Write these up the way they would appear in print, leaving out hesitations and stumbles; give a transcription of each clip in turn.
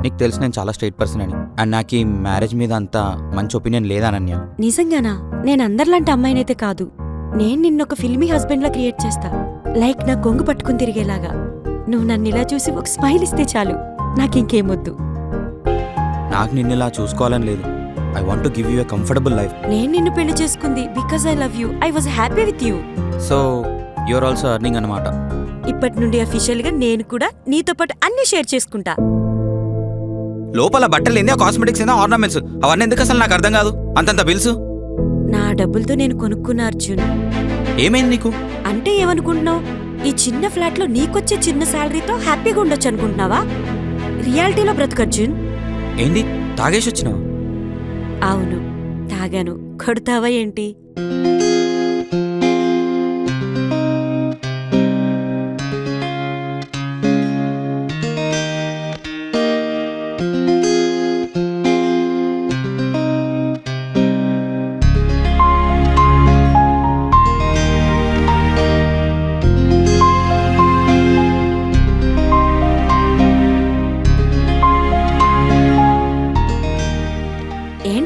నీకు తెలుసు నేను చాలా స్ట్రైట్ పర్సన్ అని. అండ్ నాకు ఈ మ్యారేజ్ మీద అంత మంచి ఒపీనియన్ లేదా అనన్య. నిజంగానా? నేను అందరిలాంటి అమ్మాయినైతే కాదు. నేను నిన్నొక ఫిల్మీ హస్బెండ్ లా క్రియేట్ చేస్తా. లైక్ నా కొంగు పట్టుకుని తిరిగేలాగా. నువ్వు నన్ను ఇలా చూసి ఒక స్మైల్ ఇస్తే చాలు, నాకింకేమొద్దు. నాకు నిన్ను ఇలా చూసుకోవాలని లేదు. I want to give you a comfortable life. నేను నిన్ను పెళ్లి చేసుకుంది because I love you. I was happy with you. So you're also earning అనమాట. ఇప్పటి నుండి అఫీషియల్ గా నేను కూడా నీతో పాటు అన్ని షేర్ చేసుకుంటా. లోపల బట్టలు ఏంది, కాస్మెటిక్స్ ఏందా, ఆర్నమెంట్స్ అవన్నీ ఎందుకు అసలు నాకు అర్థం కాదు. అంతంత బిల్స్ నా డబ్బులతో నేను కొనుక్కున్నా అర్జున్. ఏమైంది నీకు? అంటే ఏమనుకుంటున్నావు? ఈ చిన్న ఫ్లాట్ లో నీకొచ్చే చిన్న శాలరీతో హ్యాపీగా ఉండొచ్చు అనుకుంటున్నావా? రియాలిటీలో బ్రతుకు అర్జున్. ఏంది తాగేసి వచ్చినావు? అవును, తాగాను. కొడతావా ఏంటి?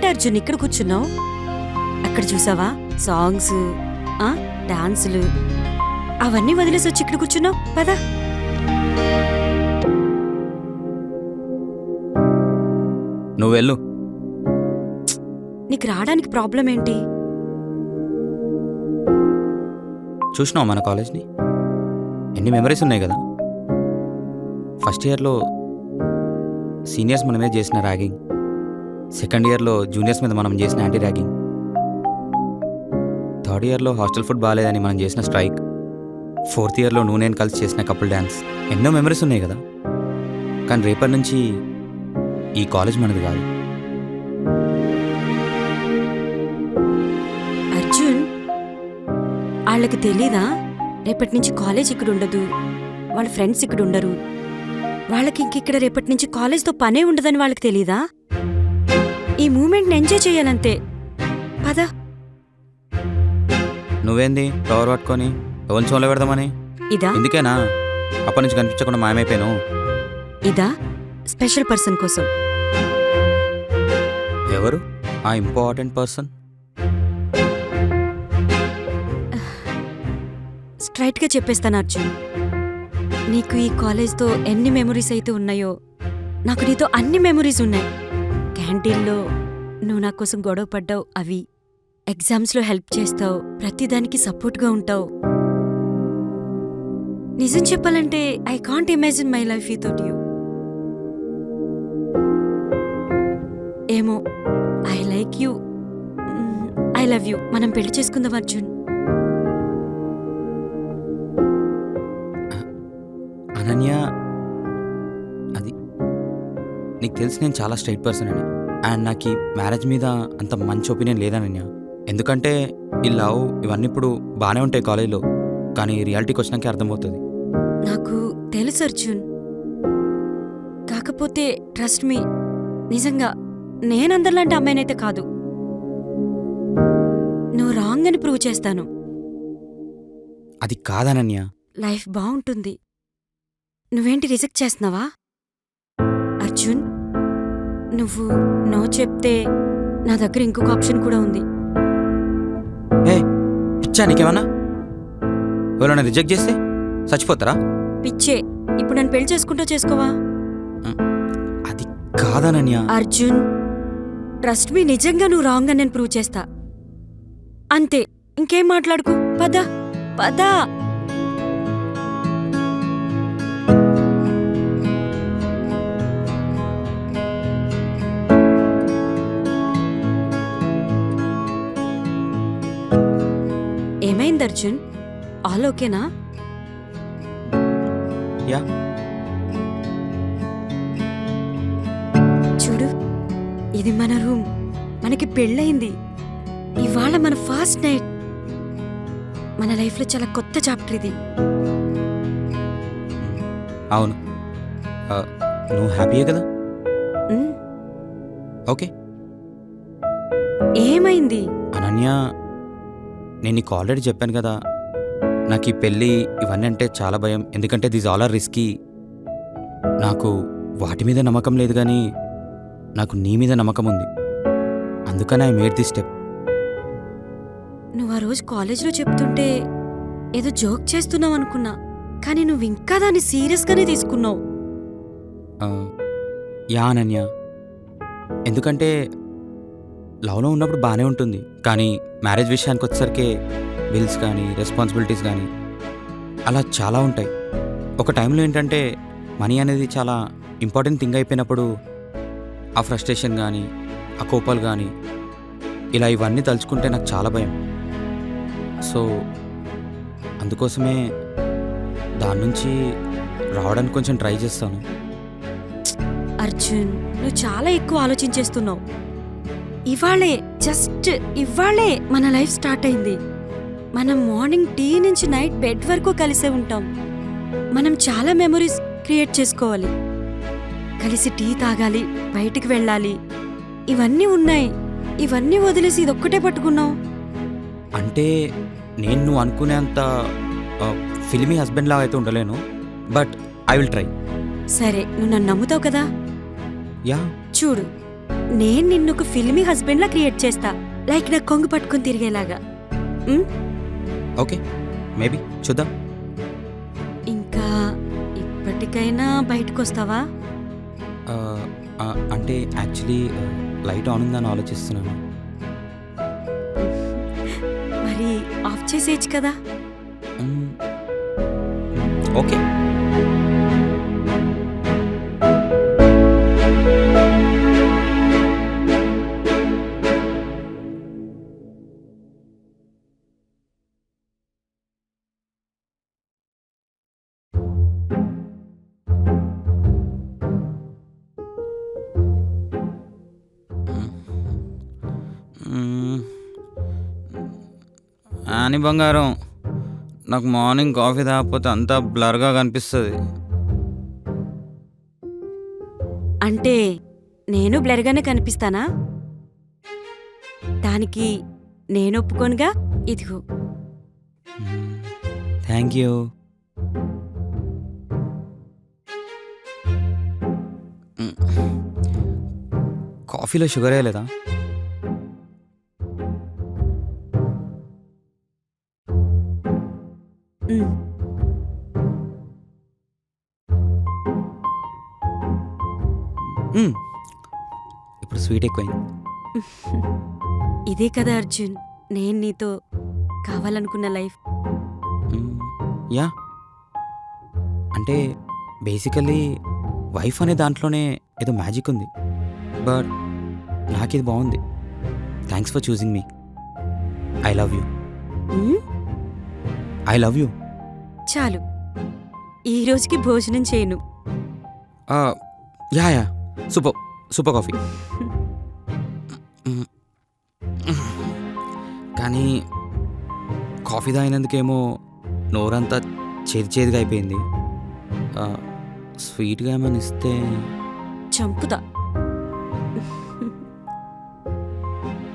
అర్జున్ ఇక్కడ కూర్చున్నావు. అక్కడ చూసావా సాంగ్స్, డాన్సులు, అవన్నీ వదిలేసి వచ్చి ఇక్కడ కూర్చున్నావు. పద. నువ్వు వెళ్ళు. నీకు రావడానికి ప్రాబ్లం ఏంటి? చూసినావు మన కాలేజ్ని? ఎన్ని మెమరీస్ ఉన్నాయి కదా. ఫస్ట్ ఇయర్లో సీనియర్స్ మనమే చేసిన ర్యాగింగ్, సెకండ్ ఇయర్లో జూనియర్స్ మీద మనం చేసిన యాంటీ ర్యాగింగ్, థర్డ్ ఇయర్లో హాస్టల్ ఫుడ్ బాగాలేదని మనం చేసిన స్ట్రైక్, ఫోర్త్ ఇయర్లో నువ్వు నేను కలిసి చేసిన కపుల్ డ్యాన్స్. ఎన్నో మెమరీస్ ఉన్నాయి కదా. కానీ రేపటి నుంచి ఈ కాలేజ్ మనది కాదు. అర్జున్, వాళ్ళకి తెలీదా రేపటి నుంచి కాలేజ్ ఇక్కడ ఉండదు, వాళ్ళ ఫ్రెండ్స్ ఇక్కడ ఉండరు, వాళ్ళకి ఇంకిక్కడ రేపటి నుంచి కాలేజ్తో పనే ఉండదని వాళ్ళకి తెలీదా? ఈ మూమెంట్ని ఎంజాయ్ చేయాలంతే. పద. నువ్వేంది ఫ్లవర్ పట్టుకొని ఎవరి చోలో పెడదామని? ఇదా? ఎందుకేనా అప్పటి నుంచి కనిపించకుండా మాయమైపోయాను? ఇదా స్పెషల్ పర్సన్ కోసం. ఎవరు ఆ ఇంపార్టెంట్ పర్సన్? స్ట్రైట్గా చెప్పేస్తాను అర్జున్, నీకు ఈ కాలేజ్తో ఎన్ని మెమరీస్ అయితే ఉన్నాయో నాకు నీతో అన్ని మెమరీస్ ఉన్నాయి. క్యాంటీన్లో నువ్వు నా కోసం గొడవ పడ్డావు, అవి ఎగ్జామ్స్లో హెల్ప్ చేస్తావు, ప్రతిదానికి సపోర్ట్గా ఉంటావు. నిజం చెప్పాలంటే I can't imagine my life without you. ఏమో, I like you, I love you. మనం పెళ్లి చేసుకుందాం అర్జున్. అనన్య, అది నీకు తెలిసి నేను చాలా స్ట్రైట్ పర్సన్ అని. అండ్ నాకు ఈ మ్యారేజ్ మీద అంత మంచి ఒపీనియన్ లేదనన్య. ఎందుకంటే ఈ లవ్ ఇవన్నీ ఇప్పుడు బాగానే ఉంటాయి కాలేజ్లో, కానీ రియాలిటీకి వచ్చినాకే అర్థమవుతుంది. నాకు తెలుసు అర్జున్, కాకపోతే ట్రస్ట్ మీ, నిజంగా నేనందరిలాంటి అమ్మాయినైతే కాదు. నువ్వు రాంగ్ అని ప్రూవ్ చేస్తాను. అది కాదనన్య. లైఫ్ బాగుంటుంది. నువ్వేంటి రిజెక్ట్ చేస్తున్నావా? అర్జున్, నువ్వు నో చెప్తే నా దగ్గర ఇంకొక ఆప్షన్ కూడా ఉంది. ఏ పిచ్చా నీకేమన్నా? ఎవరైనా రిజెక్ట్ చేస్తే చచ్చిపోతారా? పిచ్చే. ఇప్పుడు నన్ను పెళ్లి చేసుకుంటూ చేసుకోవా? అది కాదనన్య. అర్జున్, ట్రస్ట్ మీ, నిజంగా నువ్వు రాంగ్ అని నేను ప్రూవ్ చేస్తా. అంతే, ఇంకేం మాట్లాడుకో. పద పద. ఏమైంది అర్జున్? ఆల్ ఓకేనా? యా. చూడు, ఇది మన రూమ్. మనకి పెళ్ళయింది. ఇవాళ మన ఫస్ట్ నైట్. మన లైఫ్లో చాలా కొత్త చాప్టర్ ఇది. అవును, నువ్వు హ్యాపీయే కదా? ఓకే. ఏమైంది అనన్య, నేను నీకు ఆల్రెడీ చెప్పాను కదా, నాకు ఈ పెళ్ళి ఇవన్నీ అంటే చాలా భయం. ఎందుకంటే దీస్ ఆల్ ఆర్ రిస్కీ. నాకు వాటి మీద నమ్మకం లేదు కానీ నాకు నీ మీద నమ్మకం ఉంది. అందుకని ఐ మేడ్ దిస్ స్టెప్. నువ్వు ఆ రోజు కాలేజ్లో చెప్తుంటే ఏదో జోక్ చేస్తున్నావు అనుకున్నా, కానీ నువ్వు ఇంకా దాన్ని సీరియస్గానే తీసుకున్నావు. యా అనన్య, ఎందుకంటే లవ్లో ఉన్నప్పుడు బాగానే ఉంటుంది, కానీ మ్యారేజ్ విషయానికి వచ్చేసరికి బిల్స్ కానీ రెస్పాన్సిబిలిటీస్ కానీ అలా చాలా ఉంటాయి. ఒక టైంలో ఏంటంటే మనీ అనేది చాలా ఇంపార్టెంట్ థింగ్ అయిపోయినప్పుడు ఆ ఫ్రస్ట్రేషన్ కానీ ఆ కోపాలు కానీ ఇలా ఇవన్నీ తలుచుకుంటే నాకు చాలా భయం. సో అందుకోసమే దాని నుంచి రావడానికి కొంచెం ట్రై చేస్తాను. అర్జున్, నువ్వు చాలా ఎక్కువ ఆలోచించేస్తున్నావు. ఇవాళే, జస్ట్ ఇవాళే మన లైఫ్ స్టార్ట్ అయింది. మనం మార్నింగ్ టీ నుంచి నైట్ బెడ్ వరకు కలిసే ఉంటాం. మనం చాలా మెమరీస్ క్రియేట్ చేసుకోవాలి, కలిసి టీ తాగాలి, బయటికి వెళ్ళాలి, ఇవన్నీ ఉన్నాయి. ఇవన్నీ వదిలేసి ఇదొక్కటే పట్టుకున్నావు అంటే నేను నువ్వు అనుకునేంత ఫిల్మీ హస్బెండ్ లాగా అయితే ఉండలేను, బట్ ఐ విల్ ట్రై. సరే, నువ్వు నన్ను నమ్ముతావు కదా? యా. చూడు, నేను నిన్ను ఒక ఫిల్మీ హస్బెండ్ లా క్రియేట్ చేస్తా, లైక్ నా కొంగు పట్టుకుని తిరిగేలాగా. ఓకే, మేబీ చూద్దాం. ఇంకా ఇప్పటికైనా బయటకు వస్తావా? అంటే యాక్చువల్లీ లైట్ ఆన్ ఉందని ఆలోచిస్తున్నాను. మరి ఆఫ్ చేసేయచ్చు కదా? ఓకే. అని బంగారం, నాకు మార్నింగ్ కాఫీ తాగకపోతే అంతా బ్లర్గా కనిపిస్తుంది. అంటే నేను బ్లర్గానే కనిపిస్తానా? దానికి నేను ఒప్పుకోనుగా. ఇదిగో. Thank you. కాఫీలో షుగర్ వేయలేదా? ఇప్పుడు స్వీట్ ఎక్కువైంది. ఇదే కదా అర్జున్, నేను నీతో కావాలనుకున్న లైఫ్. యా, అంటే బేసికల్లీ వైఫ్ అనే దాంట్లోనే ఏదో మ్యాజిక్ ఉంది, బట్ నాకు ఇది బాగుంది. Thanks for choosing me. I love you. I love you. చాలు, ఈ రోజుకి భోజనం చేయను. Yeah yeah, super super coffee. కానీ కాఫీ తాగినందుకేమో నోరంతా చేదు చేదుగా అయిపోయింది. స్వీట్గా ఏమైనా ఇస్తే చంపుతా.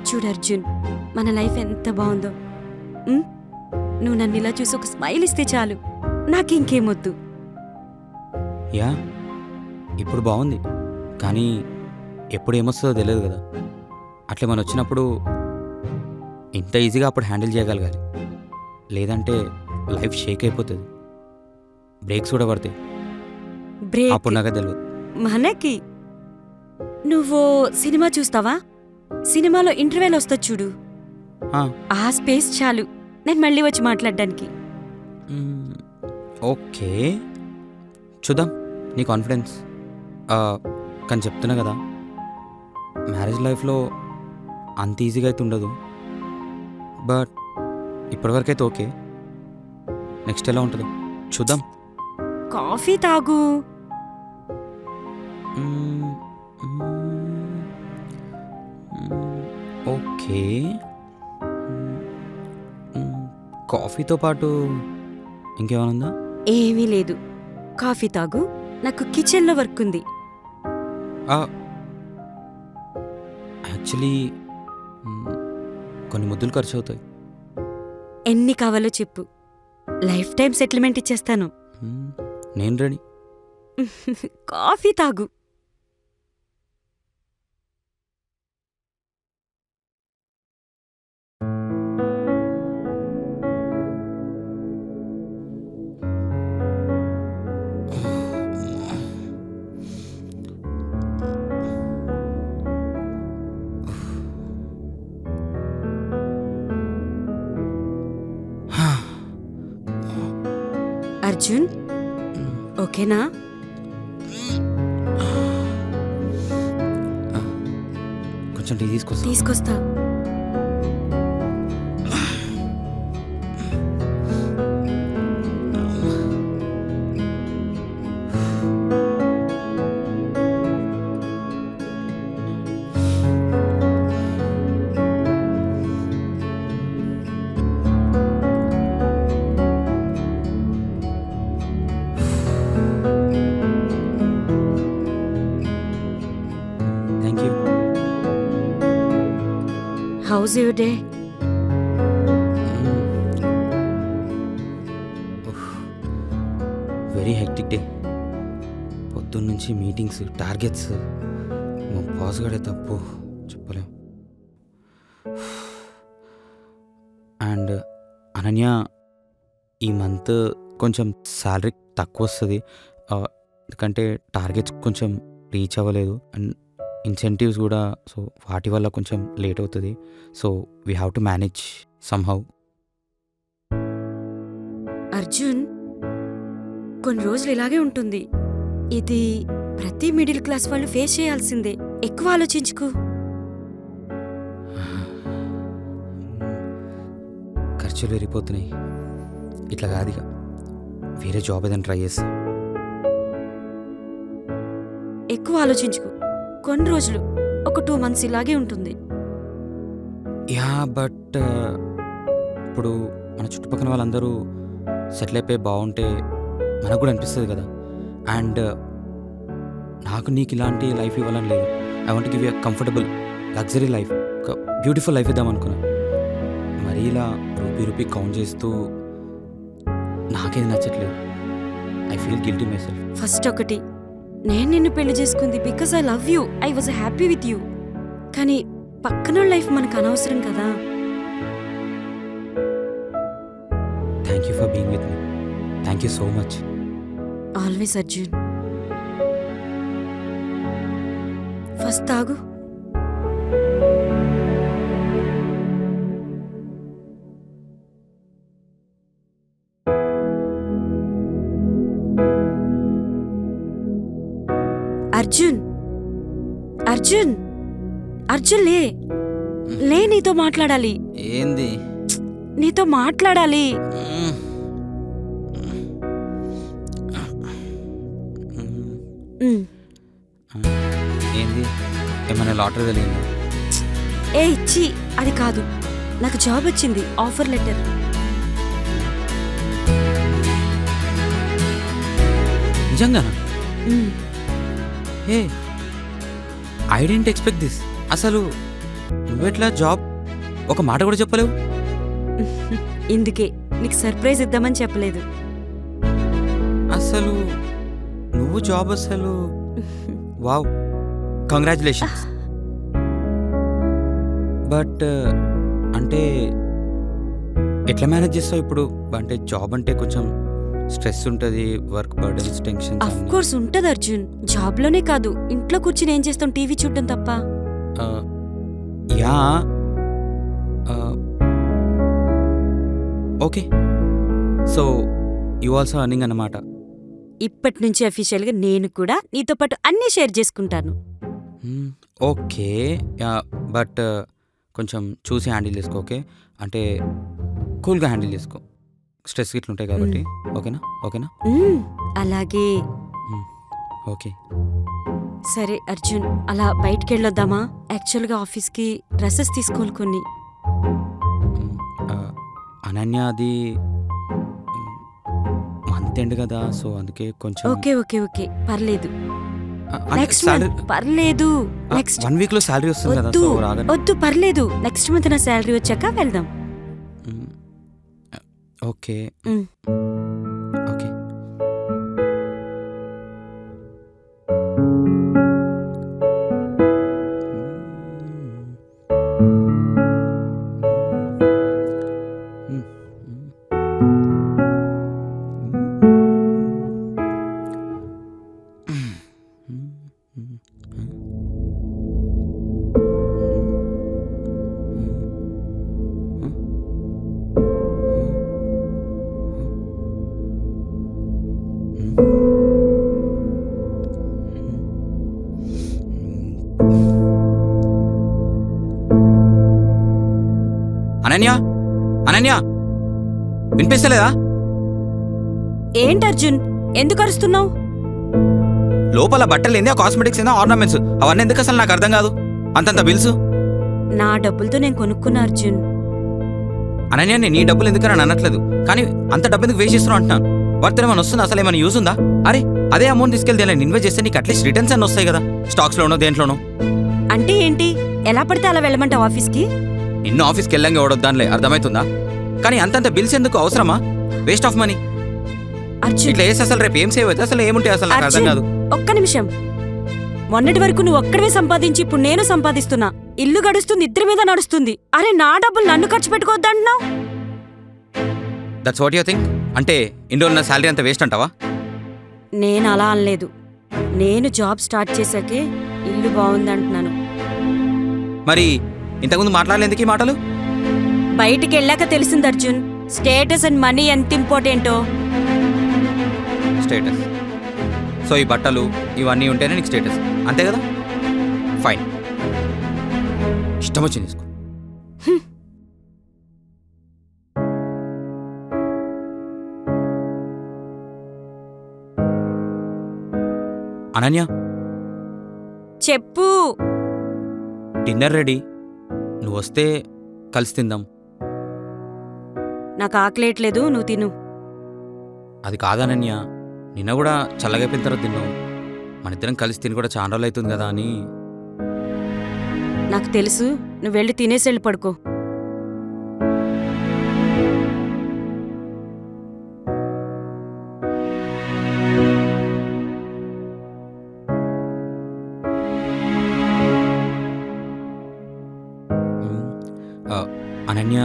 చూడు అర్జున్, మన లైఫ్ ఎంత బాగుందో. నువ్వు నన్ను ఇలా చూసి ఒక స్మైల్ ఇస్తే చాలు, నాకింకేమొద్దు. యా, ఇప్పుడు బాగుంది, కానీ ఎప్పుడు ఏమొస్తుందో తెలియదు కదా. అట్లా మనం వచ్చినప్పుడు ఇంత ఈజీగా అప్పుడు హ్యాండిల్ చేయగలగాలి, లేదంటే లైఫ్ షేక్ అయిపోతుంది. బ్రేక్స్ కూడా పడతాయి. బ్రేక్ అప్పుడు నాకు తెలియదు మనకి. నువ్వు సినిమా చూస్తావా? సినిమాలో ఇంటర్వెల్ వస్తా చూడు, ఆ స్పేస్ చాలు నేను మళ్ళీ వచ్చి మాట్లాడడానికి. ఓకే, చూద్దాం. నీ కాన్ఫిడెన్స్. కానీ చెప్తున్నా కదా, మ్యారేజ్ లైఫ్లో అంత ఈజీగా అయితే ఉండదు, బట్ ఇప్పటివరకు అయితే ఓకే. నెక్స్ట్ ఎలా ఉంటుందో చూద్దాం. కాఫీ తాగు. ఓకే, కాఫీతో పాటు ఇంకేమైనా ఉందా? ఏమీ లేదు, కాఫీ తాగు. నాకు కిచెన్లో వర్క్ ఉంది. యాక్చువల్లీ కొన్ని ముద్దులు ఖర్చు అవుతాయి. ఎన్ని కావాలో చెప్పు, లైఫ్ టైం సెటిల్మెంట్ ఇచ్చేస్తాను. నేను రెడీ. కాఫీ తాగు. అర్జున్, ఓకేనా? కొంచెం టీ తీసుకొస్తా. తీసుకొస్తా. Thank you. House your day? Very hectic day. పొద్దున్న నుంచి మీటింగ్స్, టార్గెట్స్. మా బాస్ గడే తప్పు చెప్పలేం. అండ్ అనన్య, ఈ మంత్ కొంచెం శాలరీ తక్కువ వస్తుంది, ఎందుకంటే టార్గెట్స్ కొంచెం రీచ్ అవ్వలేదు అండ్ ఇన్సెంటివ్స్ కూడా, సో వాటి వల్ల కొంచెం లేట్ అవుతుంది. So we have to manage somehow. Arjun, కొన్ని రోజులు ఇలాగే ఉంటుంది. ఇది ప్రతి మిడిల్ క్లాస్ వాళ్ళు ఫేస్ చేయాల్సిందే. ఎక్కువ ఆలోచించుకు. ఖర్చులు పెరిగిపోతున్నాయి. ఇట్లా కాదుగా, వేరే జాబ్ ఏదైనా ట్రై చేస్తా. ఎక్కువ ఆలోచించుకు. కొన్ని రోజులు, ఒక 2 months ఇలాగే ఉంటుంది. యా, బట్ ఇప్పుడు మన చుట్టుపక్కల వాళ్ళందరూ సెటిల్ అయిపోయి బాగుంటే మనకు కూడా అనిపిస్తుంది కదా. అండ్ నాకు నీకు ఇలాంటి లైఫ్ ఇవ్వాలని లేదు. I want give you comfortable luxury life, ఒక బ్యూటిఫుల్ లైఫ్ ఇద్దాం అనుకున్నా. మరీ ఇలా రూపీ కౌంట్ చేస్తూ నాకేది నచ్చట్లేదు. I feel guilty my self. First ఒకటి, నేను నిన్ను పెళ్లి చేసుకుంది because I love you, I was happy with you. కానీ పక్కన లైఫ్ మనకు అనవసరం కదా. Thank you for being with me. Thank you so much. Always Arjun. First తాగు. అర్జున్, అర్జున్, అర్జున్ లే, లే, నీతో మాట్లాడాలి. ఏంది? నీతో మాట్లాడాలి. ఏంది? ఏమైనా లాటరీ తెలియదు? ఏ ఇచ్చి, అది కాదు. నాకు జాబ్ వచ్చింది, ఆఫర్ లెటర్. నిజంగానా? హే, ఐ డెంట్ ఎక్స్పెక్ట్ దిస్. అసలు నువ్వెట్లా జాబ్ ఒక మాట కూడా చెప్పలేవు? ఇందుకే నీకు సర్ప్రైజ్ ఇద్దామని చెప్పలేదు. అసలు నువ్వు జాబ్ అసలు వావ్, కంగ్రాచులేషన్స్. బట్ అంటే ఎట్లా మేనేజ్ చేస్తావు ఇప్పుడు? అంటే జాబ్ అంటే కొంచెం స్ట్రెస్ ఉంటుంది, work burdens, tensions. Of course ఉంటది అర్జున్. జాబ్లోనే కాదు, ఇంట్లో కూర్చుని ఏం చేస్తాం? టీవీ చూడటం తప్ప. Yeah, okay. So you also earning అన్నమాట. ఇప్పటి నుంచి అఫీషియల్గా నేను కూడా నీతో పాటు అన్నీ షేర్ చేసుకుంటాను. ఓకే, బట్ కొంచెం చూసి హ్యాండిల్ చేసుకో. ఓకే, అంటే కూల్గా హ్యాండిల్ చేసుకో. స్ట్రెస్ ఇట్లా ఉంటాయి కాబట్టి. ఓకేనా? ఓకేనా? అలాగే. ఓకే. సరే అర్జున్, అలా బయటికి వెళ్ళొద్దామా? యాక్చువల్గా ఆఫీస్కి డ్రెస్సెస్ తీసుకోవాలి కొన్ని. అనన్య, అది మంత్ ఎండ్ కదా, సో అందుకే కొంచెం. ఓకే ఓకే ఓకే, పర్లేదు. నెక్స్ట్ మంత్ పర్లేదు. నెక్స్ట్ 1 week లో శాలరీ వస్తుంది కదా, సో రాగానే. వద్దు, పర్లేదు. నెక్స్ట్ మంత్ నా శాలరీ వచ్చాక వెళ్దాం. Okay okay. అనన్య, అనన్య, వినిపిస్తలేదా? ఏంటి అర్జున్, ఎందుకు అరుస్తున్నావు? లోపల బట్టలు ఏంది, ఆ కాస్మెటిక్స్ ఏందా, ఆర్నమెంట్స్ అవన్నీ ఎందుకు అసలు నాకు అర్థం కాదు. అంతంత బిల్స్ నా డబ్బులతో నేను కొనుక్కున్నా అర్జున్. అనన్య, నేను నీ డబ్బులు ఎందుకని అనట్లేదు, కానీ అంత డబ్బు ఎందుకు వేస్ట్ చేస్తున్నావు అంటున్నాను. వర్త్ ఏమైనా వస్తుందా, అసలు ఏమైనా యూజ్ ఉందా? అరే అదే అమౌంట్ తీసుకెళ్తే నేను ఇన్వెస్ట్ చేస్తే నీకు అట్లీస్ట్ రిటర్న్స్ అన్నీ వస్తాయి కదా, స్టాక్స్లోనో దేంట్లోనో. అంటే ఏంటి, ఎలా పడితే అలా వెళ్ళమంటావు ఆఫీస్కి? నిన్ను ఆఫీస్కి వెళ్ళంగా ఓడొద్దానిలే, అర్థమవుతుందా? కానీ అంతంత బిల్స్ ఎందుకు అవసరమా? Waste of money. అర్జున్, ఇట్లా వేసి అసలు రేపు ఏం సేవ్ అయితే అసలు ఏముంటాయి అసలు నాకు అర్థం కాదు. ఒక్క నిమిషం. మొన్నటి వరకు నువ్వు ఒక్కడవే సంపాదించి ఇప్పుడు నేను సంపాదిస్తున్నా. ఇల్లు గడుస్తుంది, ఇద్దరి మీద నడుస్తుంది. అరే నా డబ్బులు నన్ను ఖర్చు పెట్టుకోవద్దంటున్నావు. That's what you think? అంటే ఇంట్లో ఉన్న శాలరీ అంతా వేస్ట్ అంటావా? నేను అలా అనలేదు. నేను జాబ్ స్టార్ట్ చేశాకే ఇల్లు బాగుందంటున్నాను. మరి ఇంతకుముందు మాట్లాడలేందుకు ఈ మాటలు? బయటికి వెళ్ళాక తెలిసింది అర్జున్, స్టేటస్ అండ్ మనీ ఎంత ఇంపార్టెంటో. స్టేటస్. సో ఈ బట్టలు ఇవన్నీ ఉంటేనే నీకు స్టేటస్, అంతే కదా? ఫైన్, ఇష్టం వచ్చింది తీసుకో. అనన్య, చెప్పు. డిన్నర్ రెడీ, నువ్వు వస్తే కలిసి తిందాం. నాకు ఆకలేట్లేదు, నువ్వు తిను. అది కాదనన్య, నిన్న కూడా చల్లగా అయిపోయిన తర్వాత తిన్నావు. మన ఇద్దరం కలిసి తిని కూడా చాలా రోజులు అవుతుంది కదా అని. నాకు తెలుసు, నువ్వు వెళ్ళి తినేసి వెళ్ళి పడుకో. అనన్య,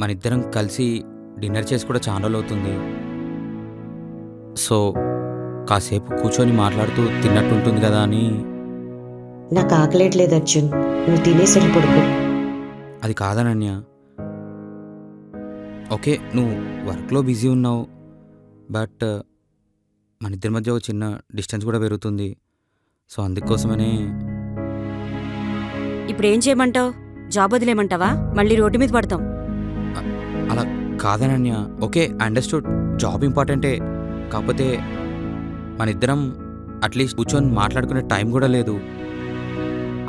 మన ఇద్దరం కలిసి డిన్నర్ చేసి కూడా చాలా రోజులు అవుతుంది. సో కాసేపు కూర్చొని మాట్లాడుతూ తిన్నట్టు ఉంటుంది కదా అని. నాకు ఆకలేట్లేదు అర్జున్, నువ్వు తినేసి వెళ్ళి పడుకో. అది కాదనన్య, ఓకే నువ్వు వర్క్లో బిజీ ఉన్నావు, బట్ మన ఇద్దరి మధ్య ఒక చిన్న డిస్టెన్స్ కూడా పెరుగుతుంది. సో అందుకోసమనే. ఇప్పుడు ఏం చేయమంటావు? జాబ్ వదిలేమంటావా? మళ్ళీ రోడ్డు మీద పడతాం. అలా కాదనన్య, ఓకే అండర్స్టూడ్, జాబ్ ఇంపార్టెంటే, కాకపోతే మన ఇద్దరం అట్లీస్ట్ కూర్చొని మాట్లాడుకునే టైం కూడా లేదు.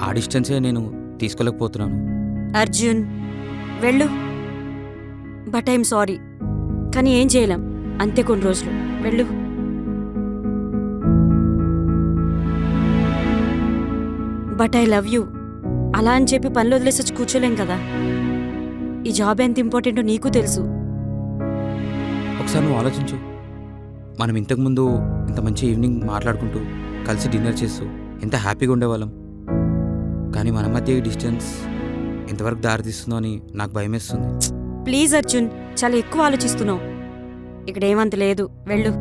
ఆ డిస్టెన్సే నేను తీసుకోలేకపోతున్నాను. అర్జున్ వెళ్ళు. బట్ ఐఎమ్ సారీ, కానీ ఏం చేయలేం, అంతే కొన్ని రోజులు. వెళ్ళు. But I love you. అలా అని చెప్పి పనులు వదిలేసి వచ్చి కూర్చోలేం కదా. ఈ జాబ్ ఎంత ఇంపార్టెంటో నీకు తెలుసు. ఒకసారి నువ్వు ఆలోచించు, మనం ఇంతకుముందు ఇంత మంచి ఈవినింగ్ మాట్లాడుకుంటూ కలిసి డిన్నర్ చేస్తూ ఎంత హ్యాపీగా ఉండేవాళ్ళం. కానీ మన మధ్య ఈ డిస్టెన్స్ ఎంతవరకు దారితీస్తుందో అని నాకు భయమేస్తుంది. ప్లీజ్ అర్జున్, చాలా ఎక్కువ ఆలోచిస్తున్నావు. ఇక్కడ ఏమంత లేదు, వెళ్ళు,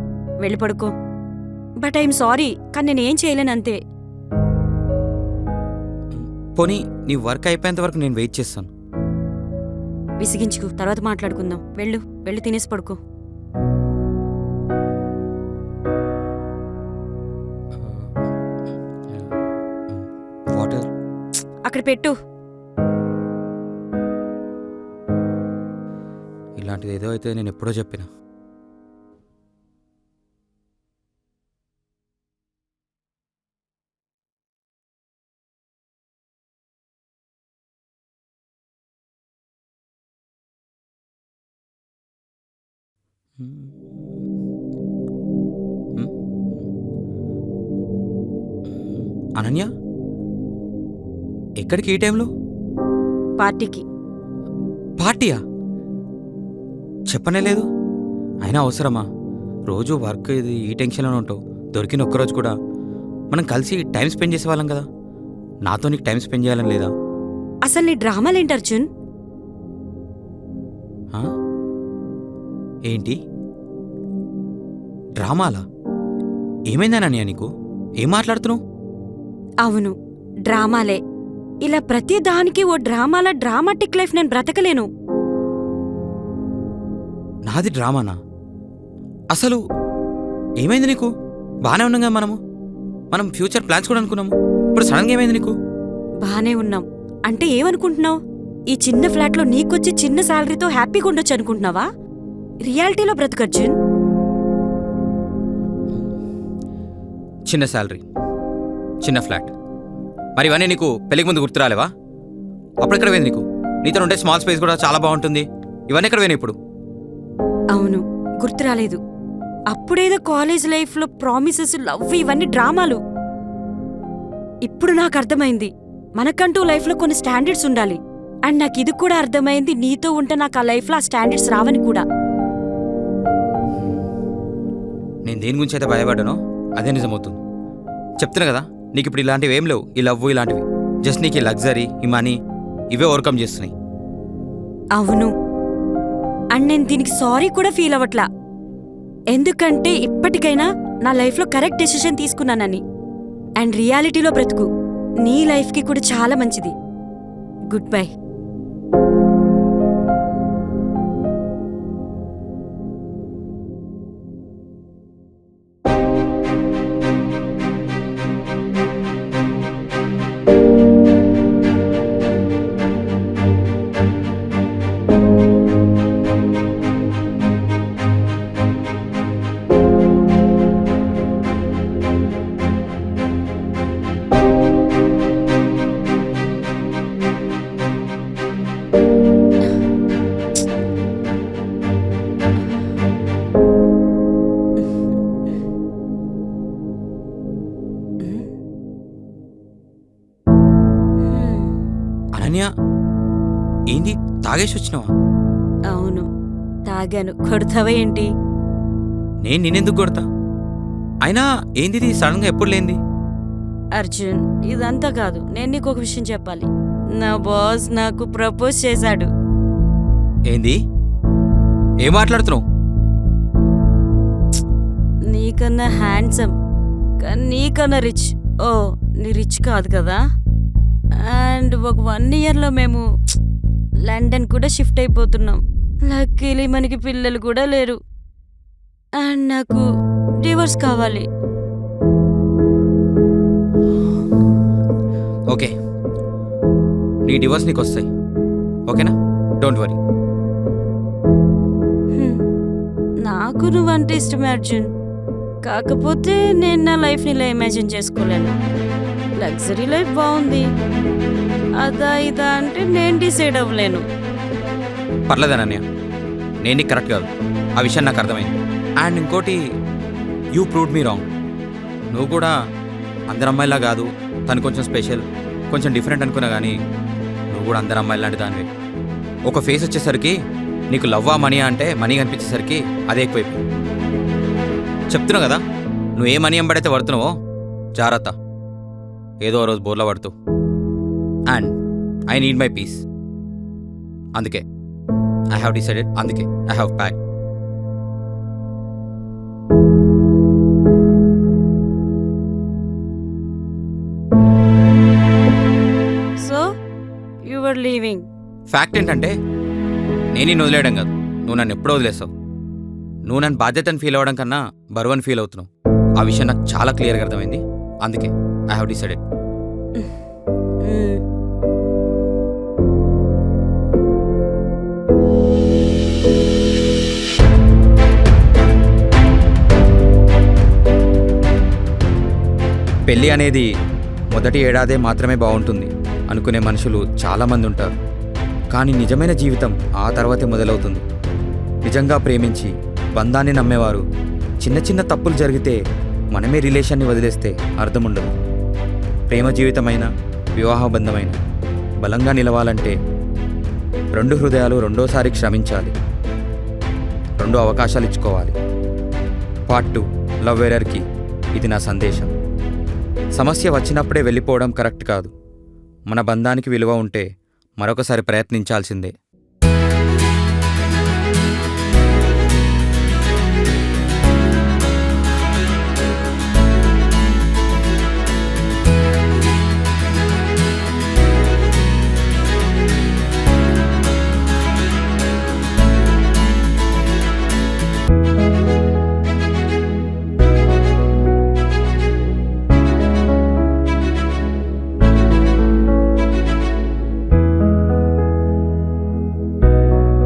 వెళ్ళి పడుకో. బట్ ఐఎమ్ సారీ, కానీ నేనేం చేయలేను అంతే. పోనీ నీ వర్క్ అయిపోయేంత వరకు నేను వెయిట్ చేస్తాను. విసిగించుకు, తర్వాత మాట్లాడుకుందాం. వెళ్ళు, వెళ్ళి తినేసి పడుకో. వాటర్ అక్కడ పెట్టు. ఇలాంటిది ఏదో అయితే నేను ఎప్పుడో చెప్పిన. అనన్య, ఎక్కడికి ఈ టైంలో? పార్టీకి. పార్టీయా? చెప్పనే లేదు. అయినా అవసరమా? రోజు వర్క్ ఇది ఈ టెన్షన్లోనే ఉంటావు. దొరికిన ఒక్కరోజు కూడా మనం కలిసి టైం స్పెండ్ చేసేవాళ్ళం కదా. నాతో నీకు టైం స్పెండ్ చేయాలని లేదా? అసలు నీ డ్రామాలేంటి అర్జున్? ఆ? ఏంటి డ్రామాలా? ఏమైందనన్య నీకు? ఏం మాట్లాడుతున్నావు? అవును, డ్రామాలే. ఇలా ప్రతి దానికి ఓ డ్రామాటిక్ లైఫ్ నేను బ్రతకలేను. నాది డ్రామానా? అసలు ఏమైంది నీకు? బాగానే ఉన్నాం కదా మనం ఫ్యూచర్ ప్లాన్స్ కూడా అనుకున్నాము. ఇప్పుడు సడన్గా ఏమైంది నీకు? బానే ఉన్నాం అంటే ఏమనుకుంటున్నావు? ఈ చిన్న ఫ్లాట్లో నీకొచ్చే చిన్న శాలరీతో హ్యాపీగా ఉండొచ్చు అనుకుంటున్నావా? రియాలిటీలో బ్రతుకు అర్జున్. చిన్న శాలరీ, చిన్న ఫ్లాట్, మరి ఇవన్నీ నీకు పెళ్ళికి ముందు గుర్తు రాలేవా? అప్పుడు ఎక్కడ పోయింది నీకు? నీతో ఉంటే స్మాల్ స్పేస్ కూడా చాలా బాగుంటుంది. ఇవన్నీ ఎక్కడ పోయినాయి ఇప్పుడు? అవును, గుర్తు రాలేదు. అప్పుడేదో కాలేజ్ లైఫ్లో ప్రామిసెస్, లవ్ ఇవన్నీ డ్రామాలు. ఇప్పుడు నాకు అర్థమైంది, మనకంటూ లైఫ్లో కొన్ని స్టాండర్డ్స్ ఉండాలి. అండ్ నాకు ఇది కూడా అర్థమైంది, నీతో ఉంటే నాకు ఆ లైఫ్లో ఆ స్టాండర్డ్స్ రావని కూడా. నేను దేని గురించి అయితే భయపడ్డానో అదే నిజమవుతుంది. చెప్తున్నా కదా, నీకు ఇప్పుడు ఇలాంటివి ఏం లేవు. ఈ లవ్ ఇలాంటివి జస్ట్ నీకు ఈ లగ్జరీ, ఈ మనీ ఇవే ఓవర్కమ్ చేస్తున్నాయి. అవును, అండ్ నేను దీనికి సారీ కూడా ఫీల్ అవ్వట్లా. ఎందుకంటే ఇప్పటికైనా నా లైఫ్లో కరెక్ట్ డెసిషన్ తీసుకున్నానని. అండ్ రియాలిటీలో బ్రతుకు, నీ లైఫ్కి కూడా చాలా మంచిది. Good bye. అనన్య, ఏంది తాగేసి వచ్చినావా? అవును, తాగాను. కొడతావా ఏంటి? నేను నిన్నెందుకు కొడతా? అయినా ఏంది ఇది సడన్గా ఎప్పుడు లేంది? అర్జున్, ఇదంతా కాదు. నేను నీకు ఒక విషయం చెప్పాలి. నా బాస్ నాకు ప్రపోజ్ చేశాడు. ఏంది? ఏం మాట్లాడుతున్నావు? నీకన్నా హ్యాండ్సమ్, కానీ నీకన్నా రిచ్. ఓ, నీ రిచ్ కాదు కదా. అండ్ ఒక 1 yearలో మేము లండన్ కూడా షిఫ్ట్ అయిపోతున్నాం. లక్కీలీ మనకి పిల్లలు కూడా లేరు. అండ్ నాకు డివోర్స్ కావాలి. ఓకే, నీ డివోర్స్ నీకు వస్తాయి, ఓకేనా? Don't worry. నాకు నువ్వంటే ఇష్టమే అర్జున్. కాకపోతే నేను నా లైఫ్ని ఇలా ఇమాజిన్ చేసుకోలేను. లగ్జరీ లైఫ్ బాగుంది, అదా ఇదా అంటే నేను డిసైడ్ అవ్వలేను. పర్లేదు అనన్య, నేను నీకు కరెక్ట్ కాదు, ఆ విషయం నాకు అర్థమైంది. అండ్ ఇంకోటి, యూ ప్రూవ్డ్ మీ రాంగ్. నువ్వు కూడా అందరు అమ్మాయిలా కాదు, తను కొంచెం స్పెషల్, కొంచెం డిఫరెంట్ అనుకున్నా కానీ నువ్వు కూడా అందరు అమ్మాయిలు లాంటి దానివే. ఒక ఫేస్ వచ్చేసరికి నీకు లవ్వా మనీయా అంటే మనీ కనిపించేసరికి అదే ఎక్కువైపోయింది. చెప్తున్నావు కదా, నువ్వు ఏ మనీ ఎంబడైతే పడుతున్నావో జాగ్రత్త, ఏదో రోజు బోర్లా పడుతూ. And I need my peace, అందుకే ఐ హ్యావ్ డిసైడెడ్, అందుకే I have pack. So you are leaving. Fact ఏంటంటే, నేను నిన్ను వదిలేయడం కాదు, నువ్వు నన్ను ఎప్పుడో వదిలేస్తావు. నువ్వు నన్ను బాధ్యతను ఫీల్ అవ్వడం కన్నా బరువని ఫీల్ అవుతున్నావు. ఆ విషయం నాకు చాలా క్లియర్గా అర్థమైంది, అందుకే ఐ హ్యావ్ డిసైడెడ్. పెళ్ళి అనేది మొదటి ఏడాదే మాత్రమే బాగుంటుంది అనుకునే మనుషులు చాలామంది ఉంటారు. కానీ నిజమైన జీవితం ఆ తర్వాతే మొదలవుతుంది. నిజంగా ప్రేమించి బంధాన్ని నమ్మేవారు చిన్న చిన్న తప్పులు జరిగితే మనమే రిలేషన్ని వదిలేస్తే అర్థం ఉండదు. ప్రేమ జీవితమైన వివాహ బంధమైన బలంగా నిలవాలంటే 2 హృదయాలు రెండోసారి క్షమించాలి, 2 అవకాశాలు ఇచ్చుకోవాలి. పార్ట్ 2 లవ్ ఎర్రర్కి ఇది నా సందేశం. సమస్య వచ్చినప్పుడే వెళ్ళిపోవడం కరెక్ట్ కాదు. మన బంధానికి విలువ ఉంటే మరొకసారి ప్రయత్నించాల్సిందే.